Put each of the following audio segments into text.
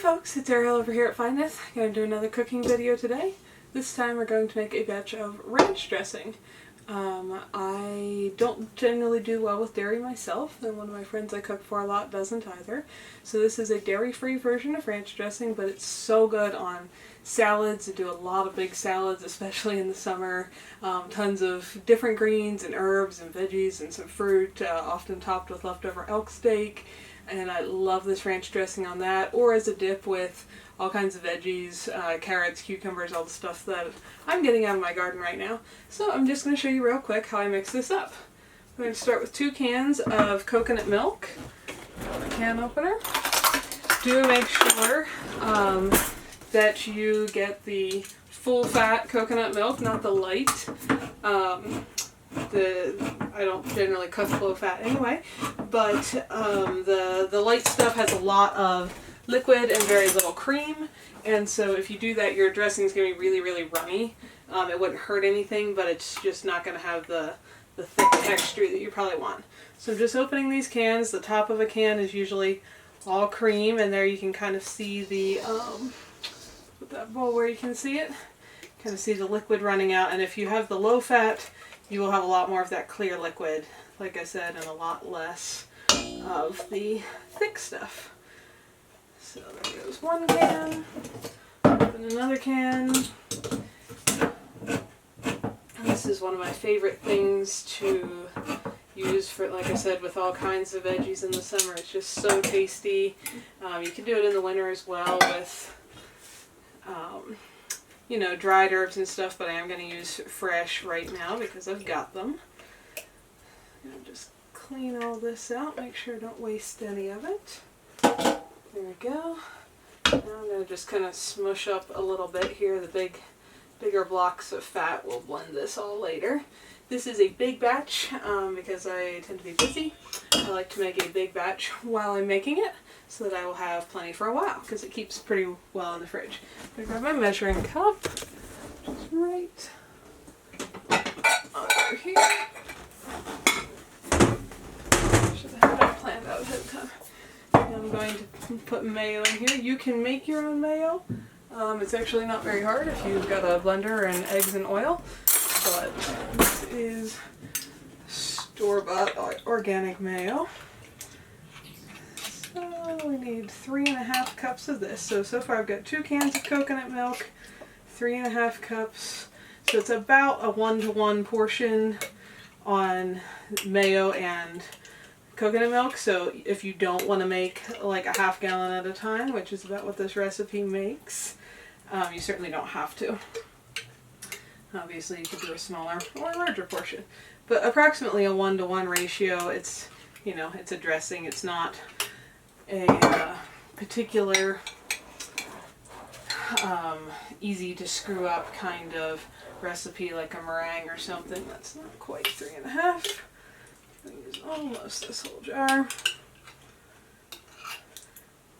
folks, it's Ariel over here at Finest. I'm going to do another cooking video today. This time we're going to make a batch of ranch dressing. I don't generally do well with dairy myself, and one of my friends I cook for a lot doesn't either. So this is a dairy-free version of ranch dressing, but it's so good on salads. I do a lot of big salads, especially in the summer. Tons of different greens and herbs and veggies and some fruit, often topped with leftover elk steak. And I love this ranch dressing on that, or as a dip with all kinds of veggies, carrots, cucumbers, all the stuff that I'm getting out of my garden right now. So I'm just going to show you real quick how I mix this up. I'm going to start with 2 cans of coconut milk. A can opener. Do make sure that you get the full fat coconut milk, not the light. I don't generally cook low fat anyway, but the light stuff has a lot of liquid and very little cream, and so if you do that, your dressing is going to be really, really runny. It wouldn't hurt anything, but it's just not going to have the thick texture that you probably want. So I'm just opening these cans. The top of a can is usually all cream, and there you can kind of see the, with that bowl where you can see it, kind of see the liquid running out, and if you have the low fat, you will have a lot more of that clear liquid, like I said, and a lot less of the thick stuff. So there goes one can, open another can. This is one of my favorite things to use for, like I said, with all kinds of veggies in the summer. It's just so tasty. You can do it in the winter as well with you know, dried herbs and stuff, but I am going to use fresh right now because I've got them. And just clean all this out, make sure I don't waste any of it. There we go. Now I'm going to just kind of smush up a little bit here. The bigger blocks of fat will blend this all later. This is a big batch because I tend to be busy. I like to make a big batch while I'm making it, so that I will have plenty for a while, because it keeps pretty well in the fridge. I'm going to grab my measuring cup, just right over here. Should have had that planned out ahead of time. And I'm going to put mayo in here. You can make your own mayo. It's actually not very hard if you've got a blender and eggs and oil, but this is store-bought organic mayo. We need 3.5 cups of this. So far I've got 2 cans of coconut milk, 3.5 cups. So it's about a 1-to-1 portion on mayo and coconut milk. So if you don't want to make like a half gallon at a time, which is about what this recipe makes, you certainly don't have to. Obviously you could do a smaller or larger portion. But approximately a 1-to-1 ratio. It's, you know, it's a dressing. It's not a particular easy to screw up kind of recipe like a meringue or something. That's not quite 3.5. I'm going to use almost this whole jar.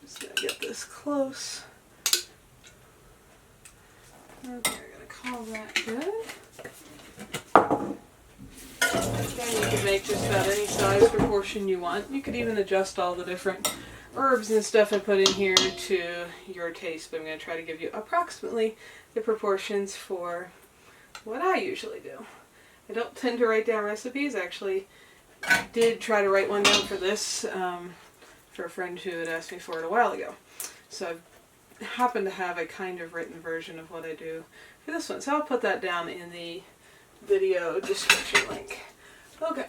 Just going to get this close. Okay, we're going to call that good. Again, you can make just about any size proportion you want. You could even adjust all the different herbs and stuff I put in here to your taste, but I'm going to try to give you approximately the proportions for what I usually do. I don't tend to write down recipes. Actually, I did try to write one down for this for a friend who had asked me for it a while ago. So I happen to have a kind of written version of what I do for this one. So I'll put that down in the video description link. Okay,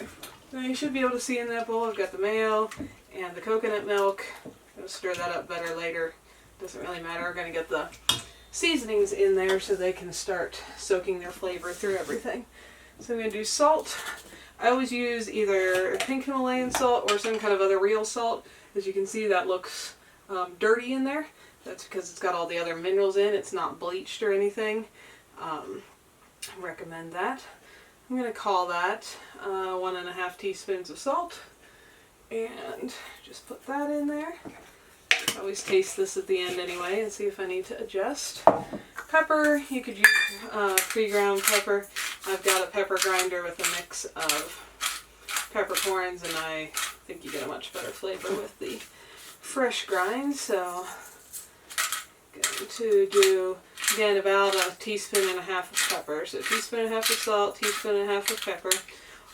now you should be able to see in that bowl I've got the mayo and the coconut milk. I'm going to stir that up better later. Doesn't really matter. We're going to get the seasonings in there so they can start soaking their flavor through everything. So I'm going to do salt. I always use either pink Himalayan salt or some kind of other real salt. As you can see, that looks dirty in there. That's because it's got all the other minerals in. It's not bleached or anything. I recommend that. I'm going to call that 1.5 teaspoons of salt, and just put that in there. I always taste this at the end anyway and see if I need to adjust. Pepper, you could use pre-ground pepper. I've got a pepper grinder with a mix of peppercorns, and I think you get a much better flavor with the fresh grind, so to do, again, about a teaspoon and a half of pepper. So a teaspoon and a half of salt, teaspoon and a half of pepper,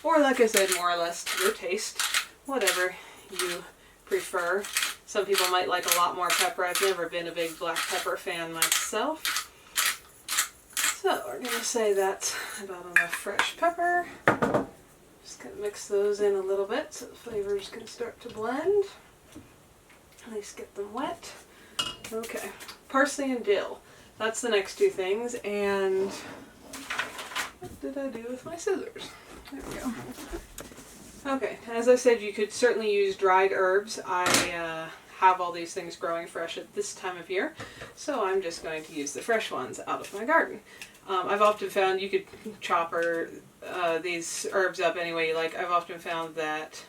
or like I said, more or less to your taste, whatever you prefer. Some people might like a lot more pepper. I've never been a big black pepper fan myself. So we're going to say that's about enough fresh pepper. Just going to mix those in a little bit so the flavors can start to blend. At least get them wet. Okay, parsley and dill. That's the next two things. And what did I do with my scissors? There we go. Okay, as I said, you could certainly use dried herbs. I have all these things growing fresh at this time of year, so I'm just going to use the fresh ones out of my garden. I've often found you could chop these herbs up any way you like. I've often found that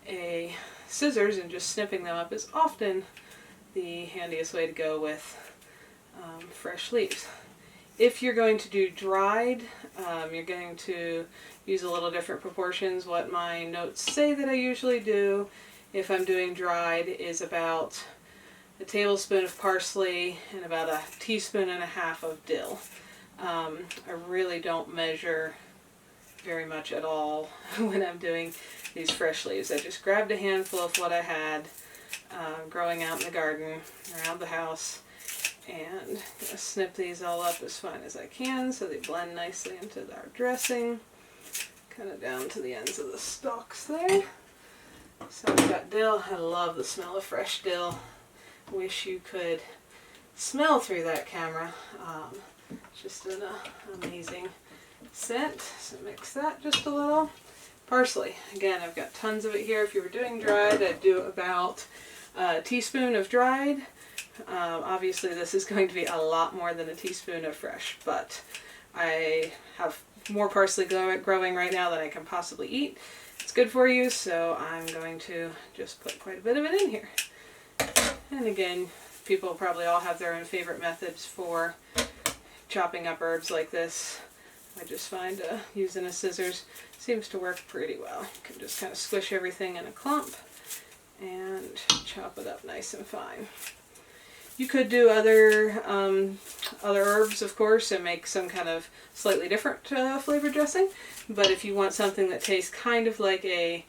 a scissors and just snipping them up is often the handiest way to go with fresh leaves. If you're going to do dried, you're going to use a little different proportions. What my notes say that I usually do if I'm doing dried is about a tablespoon of parsley and about a teaspoon and a half of dill. I really don't measure very much at all when I'm doing these fresh leaves. I just grabbed a handful of what I had growing out in the garden around the house, and I'm going to snip these all up as fine as I can so they blend nicely into our dressing, kind of down to the ends of the stalks there. So I've got dill. I love the smell of fresh dill. Wish you could smell through that camera. It's just an amazing scent. So mix that just a little. Parsley. Again, I've got tons of it here. If you were doing dried, I'd do about a teaspoon of dried. Obviously this is going to be a lot more than a teaspoon of fresh, but I have more parsley growing right now than I can possibly eat. It's good for you, so I'm going to just put quite a bit of it in here. And again, people probably all have their own favorite methods for chopping up herbs like this. I just find using a scissors seems to work pretty well. You can just kind of squish everything in a clump and chop it up nice and fine. You could do other herbs, of course, and make some kind of slightly different flavor dressing. But if you want something that tastes kind of like a,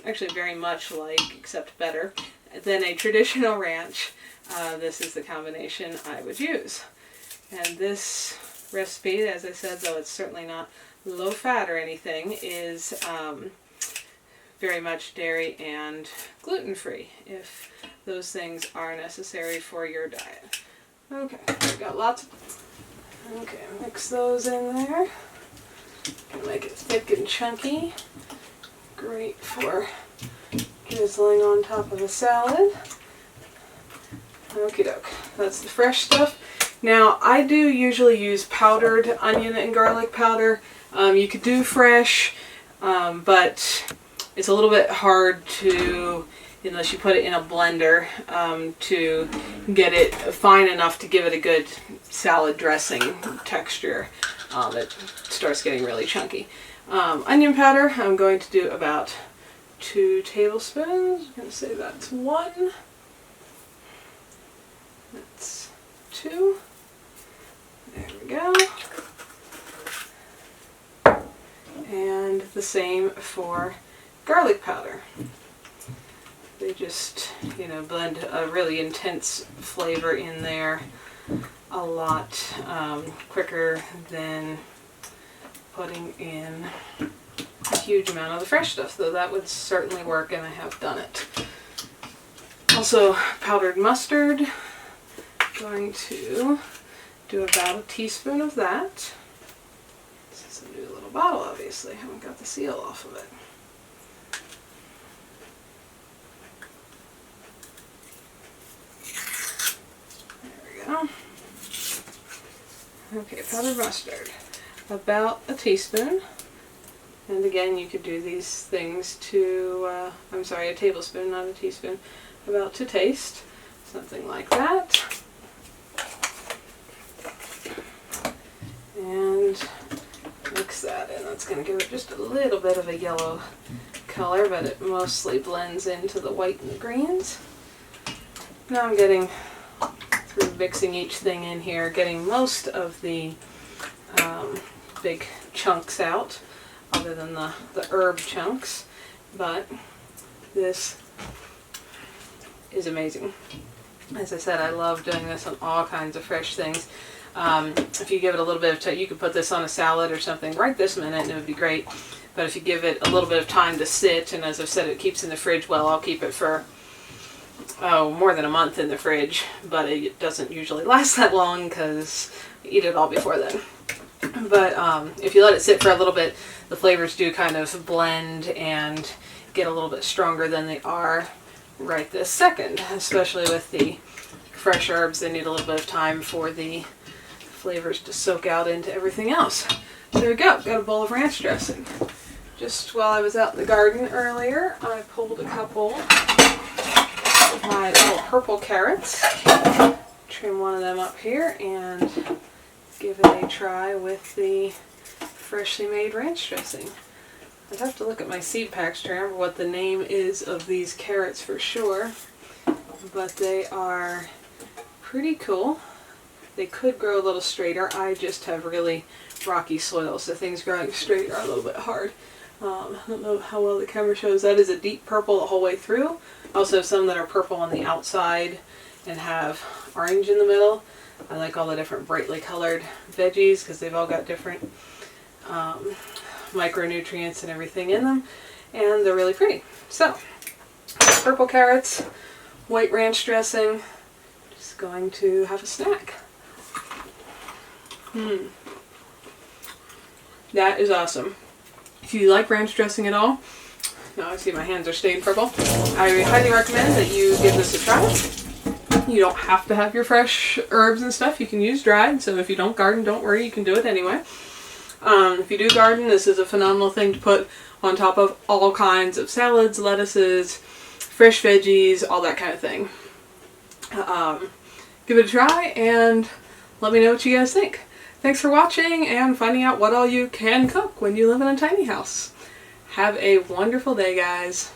actually very much like, except better, than a traditional ranch, this is the combination I would use. And this recipe, as I said, though it's certainly not low fat or anything, is very much dairy and gluten free, if those things are necessary for your diet. Okay, we've got lots of, okay, mix those in there. Gonna make it thick and chunky. Great for drizzling on top of a salad. Okie doke, that's the fresh stuff. Now, I do usually use powdered onion and garlic powder. You could do fresh, but it's a little bit hard to, unless you put it in a blender, to get it fine enough to give it a good salad dressing texture. It starts getting really chunky. Onion powder, I'm going to do about 2 tablespoons. I'm going to say that's 1. That's 2. There we go. And the same for garlic powder. They just, you know, blend a really intense flavor in there a lot quicker than putting in a huge amount of the fresh stuff, though that would certainly work, and I have done it. Also, powdered mustard. Going to do about a teaspoon of that. This is a new little bottle, obviously. I haven't got the seal off of it. There we go. Okay, powdered mustard. About a teaspoon. And again, you could do these things to, I'm sorry, a tablespoon, not a teaspoon, about to taste. Something like that. And mix that in. That's going to give it just a little bit of a yellow color, but it mostly blends into the white and the greens. Now I'm getting through mixing each thing in here, getting most of the big chunks out, other than the herb chunks. But this is amazing. As I said, I love doing this on all kinds of fresh things. If you give it a little bit of time, you could put this on a salad or something right this minute and it would be great. But if you give it a little bit of time to sit, and as I've said, it keeps in the fridge well, I'll keep it for, more than a month in the fridge, but it doesn't usually last that long because I eat it all before then. But if you let it sit for a little bit, the flavors do kind of blend and get a little bit stronger than they are right this second, especially with the fresh herbs. They need a little bit of time for the flavors to soak out into everything else. There we go, got a bowl of ranch dressing. Just while I was out in the garden earlier, I pulled a couple of my little purple carrots, trim one of them up here, and give it a try with the freshly made ranch dressing. I'd have to look at my seed packs to remember what the name is of these carrots for sure, but they are pretty cool. They could grow a little straighter. I just have really rocky soil, so things growing straight are a little bit hard. I don't know how well the camera shows. That is a deep purple the whole way through. I also have some that are purple on the outside and have orange in the middle. I like all the different brightly colored veggies because they've all got different micronutrients and everything in them, and they're really pretty. So, purple carrots, white ranch dressing, just going to have a snack. That is awesome. If you like ranch dressing at all, now I see my hands are stained purple, I highly recommend that you give this a try. You don't have to have your fresh herbs and stuff. You can use dried, so if you don't garden, don't worry, you can do it anyway. If you do garden, this is a phenomenal thing to put on top of all kinds of salads, lettuces, fresh veggies, all that kind of thing. Give it a try and let me know what you guys think. Thanks for watching and finding out what all you can cook when you live in a tiny house. Have a wonderful day, guys.